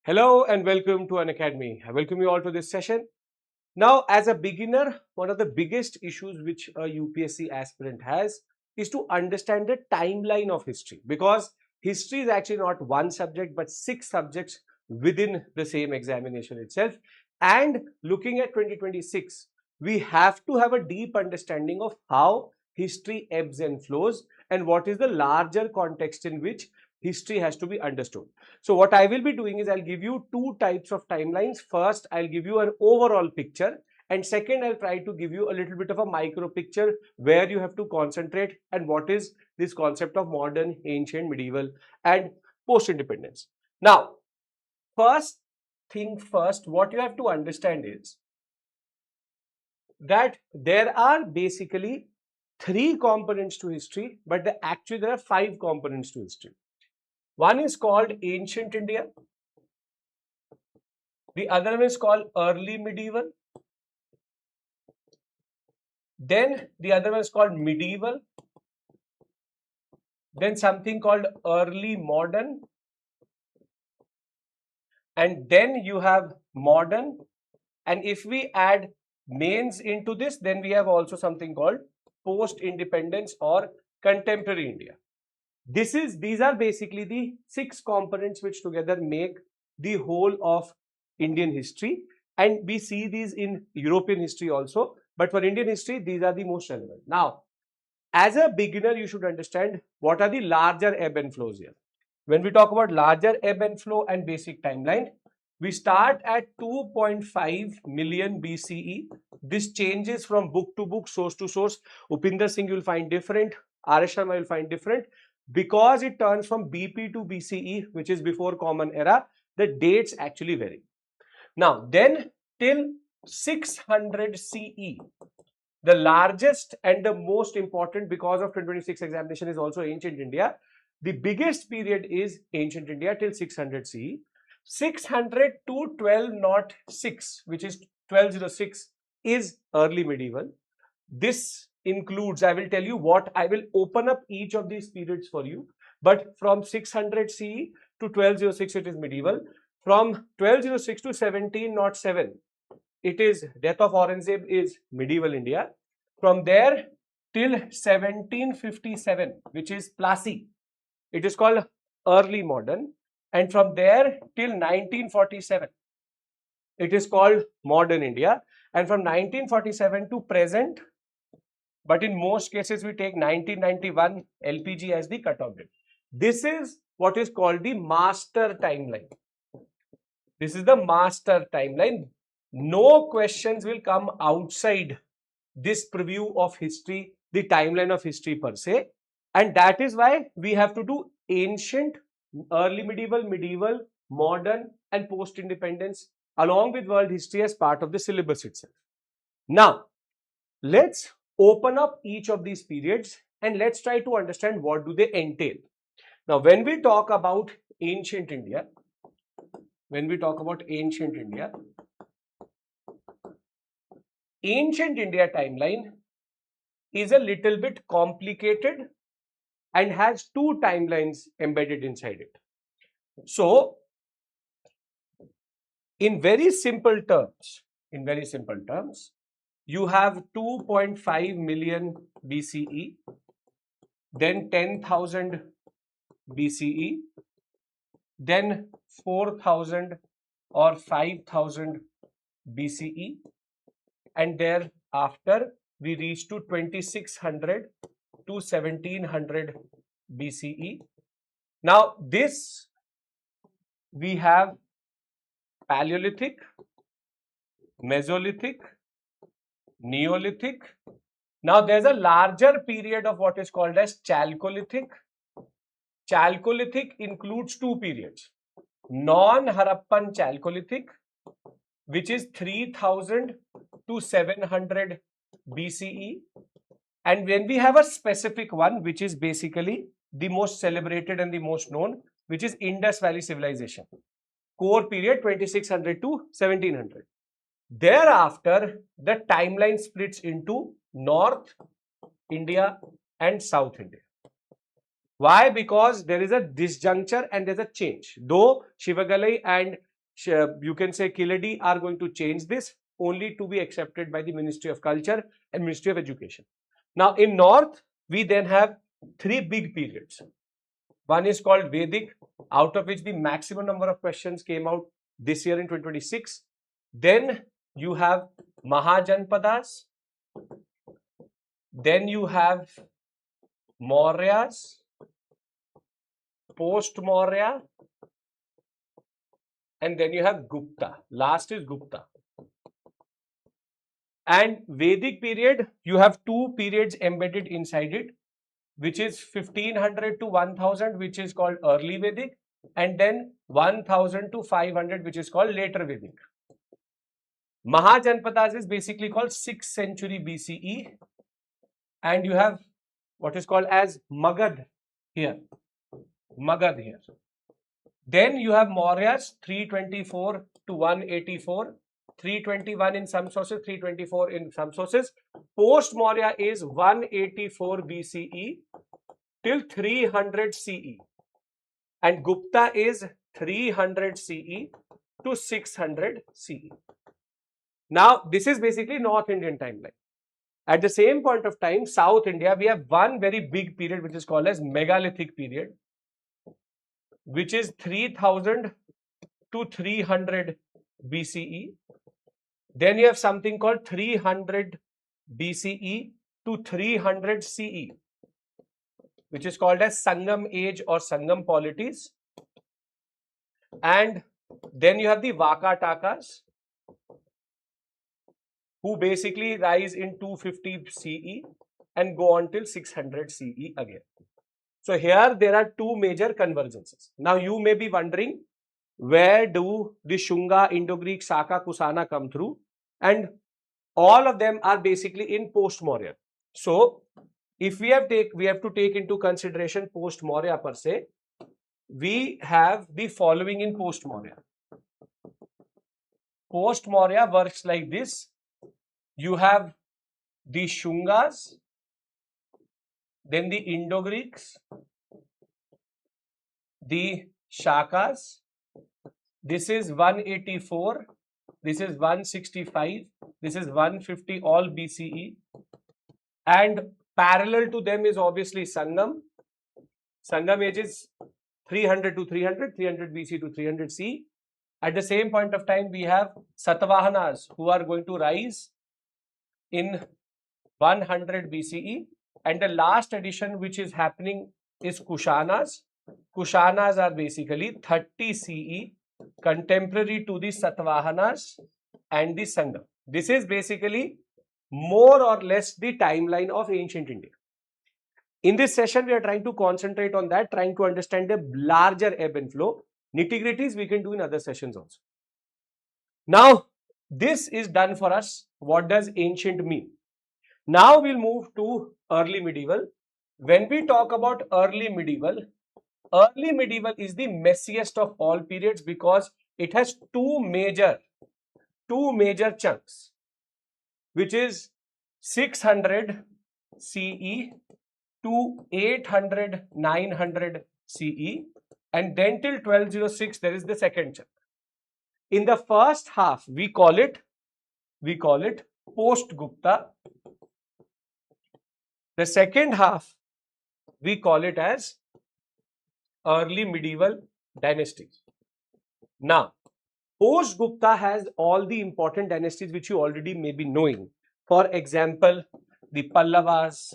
Hello and welcome to Unacademy. I welcome you all to this session. Now, as a beginner, one of the biggest issues which a UPSC aspirant has is to understand the timeline of history, because history is actually not one subject but 6 subjects within the same examination itself. And looking at 2026, we have to have a deep understanding of how history ebbs and flows and what is the larger context in which history has to be understood. So what I will be doing is I'll give you 2 types of timelines. First, I'll give you an overall picture, and second, I'll try to give you a little bit of a micro picture where you have to concentrate and what is this concept of modern, ancient, medieval and post-independence. Now, first thing first, what you have to understand is that there are basically 3 components to history, but actually there are 5 components to history. One is called ancient India. The other one is called early medieval. Then the other one is called medieval. Then something called early modern. And then you have modern. And if we add mains into this, then we have also something called post-independence or contemporary India. These are basically the 6 components which together make the whole of Indian history, and we see these in European history also, but for Indian history these are the most relevant. Now, as a beginner, you should understand what are the larger ebb and flows here. When we talk about larger ebb and flow and basic timeline, we start at 2.5 million BCE. This changes from book to book, source to source. Upinder Singh you will find different, R.S. Sharma you will find different, because it turns from BP to BCE, which is before Common Era. The dates actually vary. Now, then till 600 CE, the largest and the most important, because of 2026 examination, is also ancient India. The biggest period is ancient India till 600 CE. 600 to 1206, which is 1206, is early medieval. This includes, I will tell you what, I will open up each of these periods for you, but from 600 CE to 1206 it is medieval. From 1206 to 1707 it is death of Aurangzeb, is medieval India. From there till 1757, which is Plassey, it is called early modern. And from there till 1947 it is called modern India. And from 1947 to present, but in most cases we take 1991 LPG as the cutoff date. This is what is called the master timeline. This is the master timeline. No questions will come outside this preview of history, the timeline of history per se. And that is why we have to do ancient, early medieval, medieval, modern and post-independence along with world history as part of the syllabus itself. Now, let's open up each of these periods and let's try to understand what do they entail. Now, when we talk about ancient India, ancient India timeline is a little bit complicated and has 2 timelines embedded inside it. So, in very simple terms, you have 2.5 million BCE, then 10,000 BCE, then 4,000 or 5,000 BCE, and thereafter we reach to 2600 to 1700 BCE. Now, this we have Paleolithic, Mesolithic, Neolithic. Now, there's a larger period of what is called as Chalcolithic. Chalcolithic includes 2 periods. Non-Harappan Chalcolithic, which is 3000 to 700 BCE. And when we have a specific one, which is basically the most celebrated and the most known, which is Indus Valley Civilization. Core period 2600 to 1700. Thereafter, the timeline splits into North India and South India. Why? Because there is a disjuncture and there's a change. Though Shivagalai and you can say Kiledi are going to change this only to be accepted by the Ministry of Culture and Ministry of Education. Now in North, we then have three big periods. One is called Vedic, out of which the maximum number of questions came out this year in 2026. Then you have Mahajanapadas. Then you have Mauryas, post-Maurya, and then you have Gupta. Last is Gupta. And Vedic period, you have two periods embedded inside it, which is 1500 to 1000, which is called early Vedic, and then 1000 to 500, which is called later Vedic. Mahajanapadas is basically called 6th century BCE, and you have what is called as Magad here. Magad here. Then you have Mauryas 324 to 184, 321 in some sources, 324 in some sources. Post Maurya is 184 BCE till 300 CE, and Gupta is 300 CE to 600 CE. Now this is basically North Indian timeline. At the same point of time, South India, we have one very big period which is called as megalithic period, which is 3000 to 300 BCE. Then you have something called 300 BCE to 300 CE, which is called as Sangam age or Sangam polities. And then you have the Vakatakas, who basically rise in 250 CE and go on till 600 CE again. So here there are two major convergences. Now you may be wondering, where do the Shunga, Indo-Greek, Saka, Kusana come through? And all of them are basically in post-Maurya. So if we have to take into consideration post-Maurya per se, we have the following in post-Maurya. Post-Maurya works like this. You have the Shungas, then the Indo-Greeks, the Shakas. This is 184, this is 165, this is 150, all BCE. And parallel to them is obviously Sangam. Sangam age is 300 to 300, 300 BC to 300 C. At the same point of time, we have Satavahanas who are going to rise in 100 BCE, and the last addition which is happening is Kushanas. Kushanas are basically 30 CE, contemporary to the Satavahanas and the Sangam. This is basically more or less the timeline of ancient India. In this session, we are trying to concentrate on that, trying to understand the larger ebb and flow. Nitty-gritties we can do in other sessions also. Now, this is done for us. What does ancient mean? Now we'll move to early medieval. When we talk about early medieval is the messiest of all periods because it has two major chunks, which is 600 CE to 800, 900 CE, and then till 1206 there is the second chunk. In the first half, we call it post-Gupta. The second half, we call it as early medieval dynasties. Now, post-Gupta has all the important dynasties which you already may be knowing. For example, the Pallavas,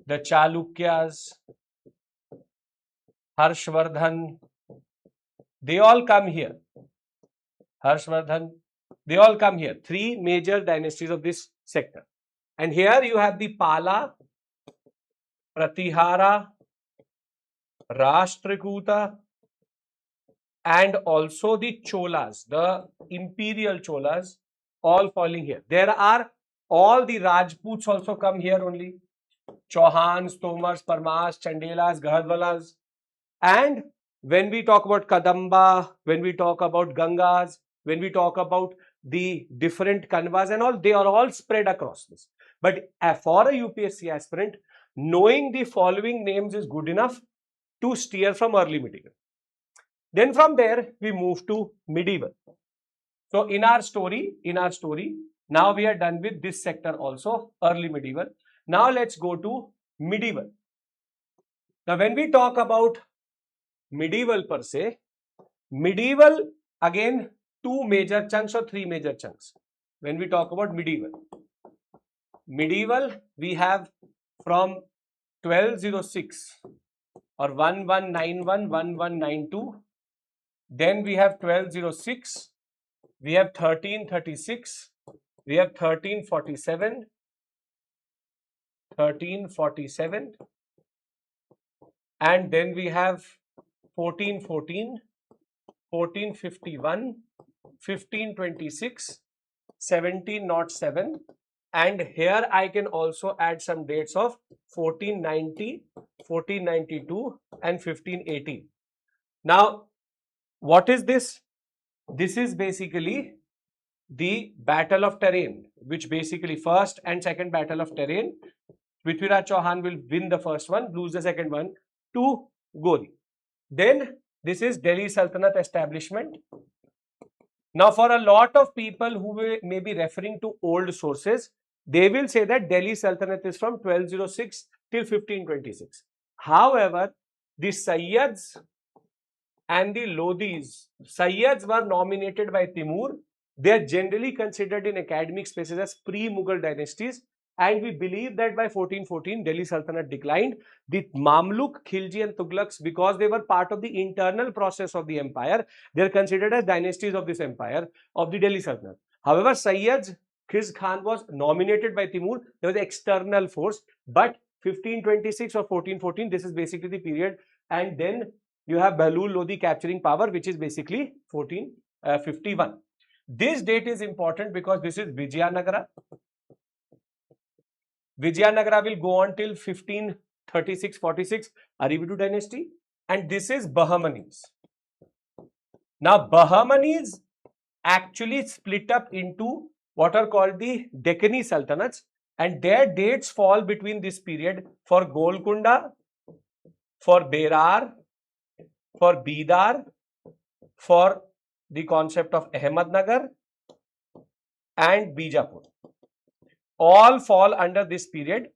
the Chalukyas, Harshvardhan, they all come here. Harshvardhan, they all come here. Three major dynasties of this sector. And here you have the Pala, Pratihara, Rashtrakuta, and also the Cholas, the imperial Cholas, all falling here. There are all the Rajputs also come here only. Chauhans, Tomars, Parmas, Chandelas, Gahadwalas. And when we talk about Kadamba, when we talk about Gangas, when we talk about the different Kanvas and all, they are all spread across this. But for a UPSC aspirant, knowing the following names is good enough to steer from early medieval. Then from there we move to medieval. So in our story, now we are done with this sector also, early medieval. Now let's go to medieval. Now when we talk about medieval per se, medieval again two major chunks or three major chunks. When we talk about medieval we have from 1206 or 1191, 1192. Then we have 1206, we have 1336, we have 1347, and then we have 1414, 1451, 1526, 1707, and here I can also add some dates of 1490, 1492 and 1518. Now, what is this? This is basically the Battle of Terrain, which basically first and second Battle of Terrain. Prithviraj Chauhan will win the first one, lose the second one to Gori. Then this is Delhi Sultanate establishment. Now for a lot of people who may be referring to old sources, they will say that Delhi Sultanate is from 1206 till 1526. However, the Sayyids and the Lodhis, Sayyids were nominated by Timur. They are generally considered in academic spaces as pre-Mughal dynasties, and we believe that by 1414 Delhi Sultanate declined. The Mamluk, Khilji and Tughlaqs, because they were part of the internal process of the empire, they are considered as dynasties of this empire of the Delhi Sultanate. However, Sayyids, Khiz Khan was nominated by Timur. There was an external force, but 1526 or 1414, this is basically the period, and then you have Bahlul Lodi capturing power, which is basically 1451. This date is important because this is Vijayanagara. Vijayanagara will go on till 1536-46, Arividu dynasty, and this is Bahamanis. Now, Bahamanis actually split up into what are called the Deccani Sultanates, and their dates fall between this period for Golconda, for Berar, for Bidar, for the concept of Ahmednagar and Bijapur. All fall under this period.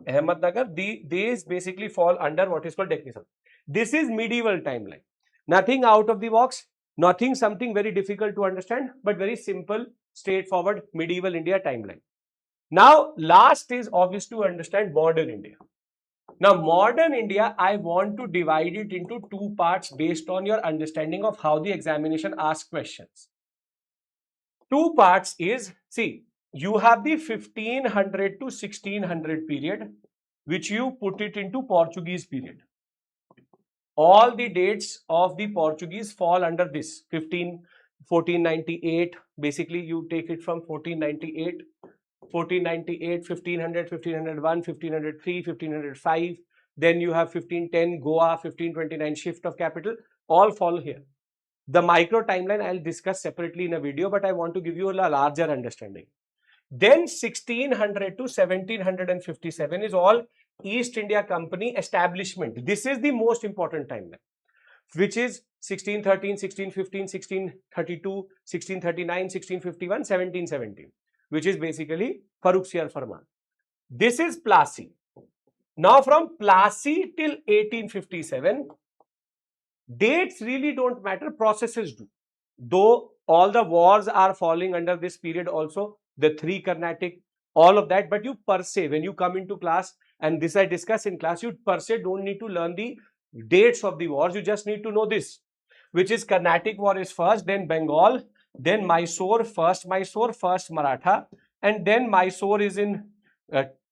Ahmednagar, these basically fall under what is called Deccani. This is medieval timeline. Nothing out of the box, nothing something very difficult to understand, but very simple, straightforward medieval India timeline. Now, last is obvious to understand modern India. Now, modern India, I want to divide it into two parts based on your understanding of how the examination asks questions. Two parts is, see, you have the 1500 to 1600 period, which you put it into Portuguese period. All the dates of the Portuguese fall under this 1498. Basically, you take it from 1498, 1500, 1501, 1503, 1505. Then you have 1510 Goa, 1529 shift of capital. All fall here. The micro timeline I'll discuss separately in a video, but I want to give you a larger understanding. Then 1600 to 1757 is all East India Company establishment. This is the most important timeline, which is 1613, 1615, 1632, 1639, 1651, 1717, which is basically Farrukh Siyar Farman. This is Plassey. Now from Plassey till 1857, dates really don't matter, processes do. Though all the wars are falling under this period also, the three Carnatic, all of that, but you per se, when you come into class, and this I discuss in class, you per se don't need to learn the dates of the wars, you just need to know this, which is Carnatic war is first, then Bengal, then Mysore, first Maratha, and then Mysore is in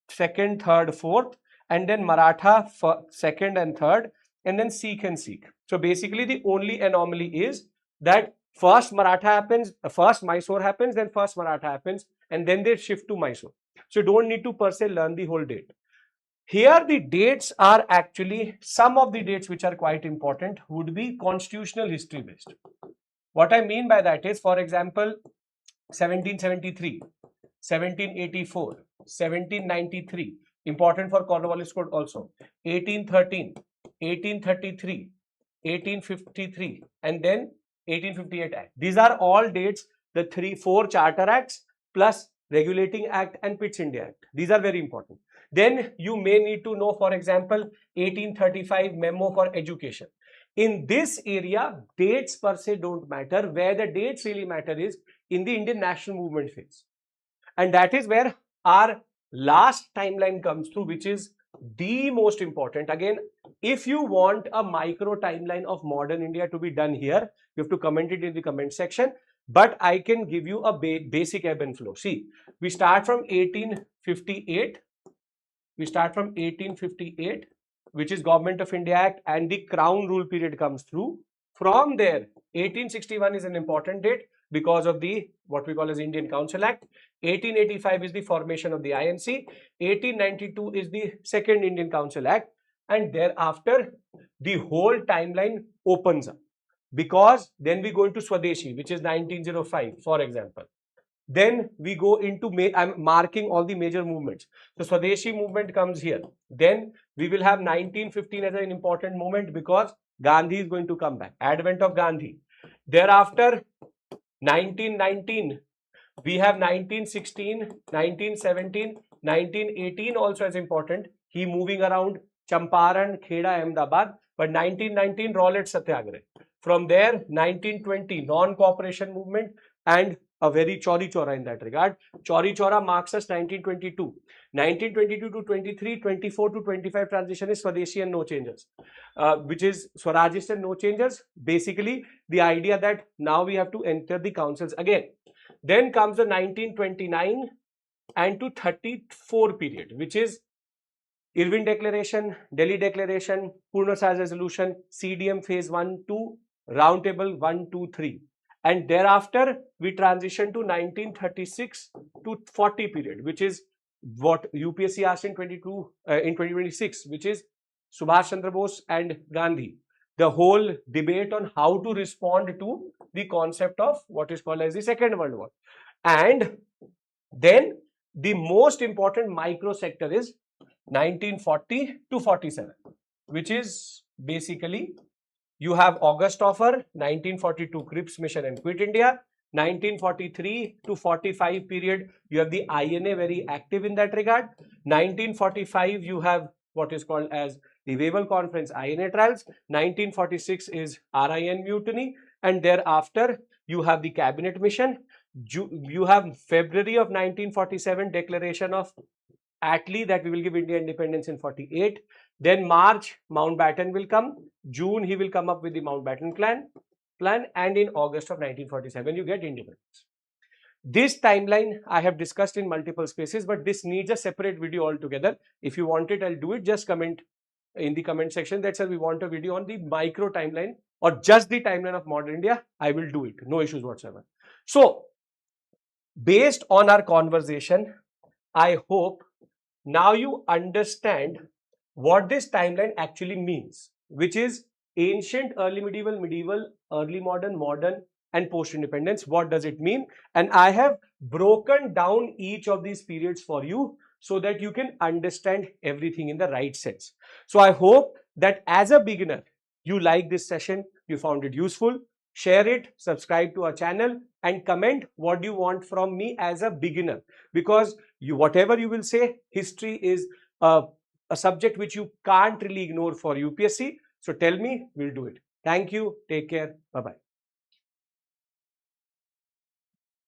second, third, fourth, and then Maratha second and third, and then Sikh and Sikh. So basically the only anomaly is that first Maratha happens, first Mysore happens, then first Maratha happens, and then they shift to Mysore. So you don't need to per se learn the whole date. Here the dates are actually, some of the dates which are quite important would be constitutional history based. What I mean by that is, for example, 1773, 1784, 1793, important for Cornwallis Code also, 1813, 1833, 1853, and then 1858 Act. These are all dates, the 4 Charter Acts plus Regulating Act and Pitt's India Act. These are very important. Then you may need to know, for example, 1835 Memo for Education. In this area, dates per se don't matter. Where the dates really matter is in the Indian national movement phase. And that is where our last timeline comes through, which is the most important. Again, if you want a micro timeline of modern India to be done here, you have to comment it in the comment section. But I can give you a basic ebb and flow. See, we start from 1858. We start from 1858, which is Government of India Act, and the Crown Rule period comes through. From there, 1861 is an important date because of the what we call as Indian Council Act. 1885 is the formation of the INC. 1892 is the second Indian Council Act, and thereafter the whole timeline opens up, because then we go into Swadeshi, which is 1905, for example. Then we go into, I'm marking all the major movements. The Swadeshi movement comes here. Then we will have 1915 as an important moment because Gandhi is going to come back. Advent of Gandhi. Thereafter, 1919, we have 1916, 1917, 1918 also as important. He moving around Champaran, Kheda, Ahmedabad. But 1919, Rowlatt Satyagrah. From there, 1920, non-cooperation movement and a very Chauri Chaura in that regard. Chauri Chaura marks us 1922. 1922 to 23, 24 to 25 transition is Swadeshi and no changes, which is Swarajist and no changes. Basically, the idea that now we have to enter the councils again. Then comes the 1929 and to 34 period, which is Irwin Declaration, Delhi Declaration, Purna Sahaj Resolution, CDM Phase 1, 2, Roundtable 1, 2, 3. And thereafter, we transition to 1936 to 40 period, which is what UPSC asked in 2026, which is Subhash Chandra Bose and Gandhi. The whole debate on how to respond to the concept of what is called as the Second World War. And then the most important micro sector is 1940 to 47, which is basically you have August Offer, 1942 Cripps Mission and Quit India, 1943 to 45 period, you have the INA very active in that regard. 1945, you have what is called as the Wavell Conference INA trials. 1946 is RIN mutiny, and thereafter you have the Cabinet Mission. You have February of 1947 declaration of Attlee that we will give India independence in 48. Then March, Mountbatten will come. June, he will come up with the Mountbatten plan, and in August of 1947, you get independence. This timeline I have discussed in multiple spaces, but this needs a separate video altogether. If you want it, I'll do it. Just comment in the comment section that, sir, we want a video on the micro timeline or just the timeline of modern India. I will do it. No issues whatsoever. So, based on our conversation, I hope now you understand what this timeline actually means, which is ancient, early medieval, medieval, early modern, modern, and post-independence. What does it mean? And I have broken down each of these periods for you so that you can understand everything in the right sense. So I hope that as a beginner, you like this session, you found it useful. Share it, subscribe to our channel, and comment what you want from me as a beginner, because whatever you will say, history is a subject which you can't really ignore for UPSC. So tell me, we'll do it. Thank you. Take care. Bye-bye.